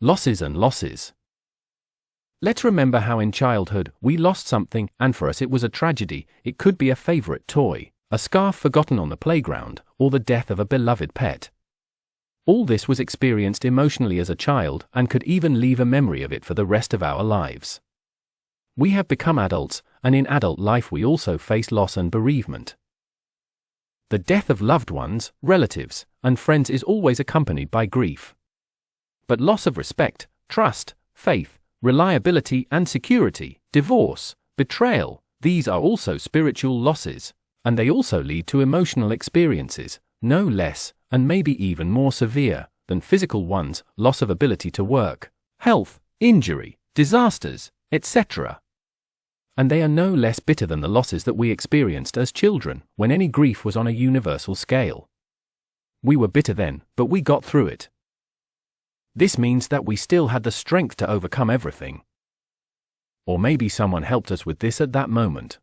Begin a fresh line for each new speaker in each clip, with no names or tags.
Losses and losses. Let's remember how in childhood we lost something, and for us it was a tragedy. It could be a favorite toy, a scarf forgotten on the playground, or the death of a beloved pet. All this was experienced emotionally as a child and could even leave a memory of it for the rest of our lives. We have become adults, and in adult life we also face loss and bereavement. The death of loved ones, relatives, and friends is always accompanied by grief. But loss of respect, trust, faith, reliability and security, divorce, betrayal, these are also spiritual losses, and they also lead to emotional experiences, no less, and maybe even more severe, than physical ones, loss of ability to work, health, injury, disasters, etc. And they are no less bitter than the losses that we experienced as children, when any grief was on a universal scale. We were bitter then, but we got through it. This means that we still had the strength to overcome everything. Or maybe someone helped us with this at that moment.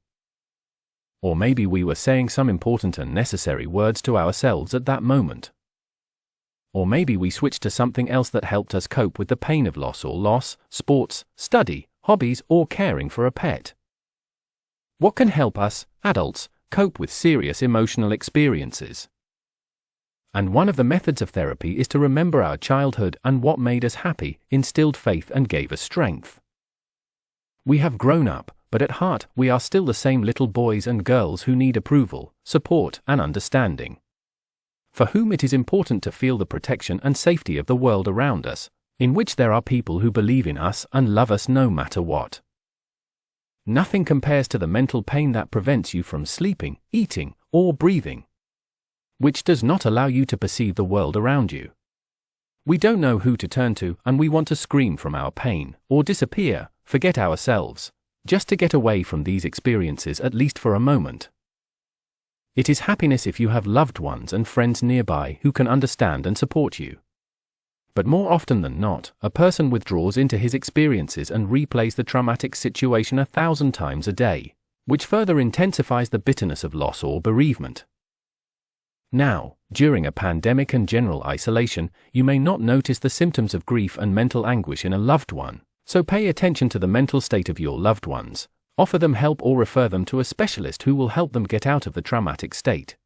Or maybe we were saying some important and necessary words to ourselves at that moment. Or maybe we switched to something else that helped us cope with the pain of loss, sports, study, hobbies, or caring for a pet. What can help us, adults, cope with serious emotional experiences? And one of the methods of therapy is to remember our childhood and what made us happy, instilled faith and gave us strength. We have grown up, but at heart we are still the same little boys and girls who need approval, support and understanding. For whom it is important to feel the protection and safety of the world around us, in which there are people who believe in us and love us no matter what. Nothing compares to the mental pain that prevents you from sleeping, eating, or breathing, which does not allow you to perceive the world around you. We don't know who to turn to, and we want to scream from our pain, or disappear, forget ourselves, just to get away from these experiences at least for a moment. It is happiness if you have loved ones and friends nearby who can understand and support you. But more often than not, a person withdraws into his experiences and replays the traumatic situation 1,000 times a day, which further intensifies the bitterness of loss or bereavement. Now, during a pandemic and general isolation, you may not notice the symptoms of grief and mental anguish in a loved one, so pay attention to the mental state of your loved ones, offer them help or refer them to a specialist who will help them get out of the traumatic state.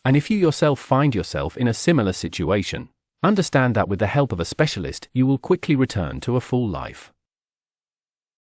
And if you yourself find yourself in a similar situation, understand that with the help of a specialist you will quickly return to a full life.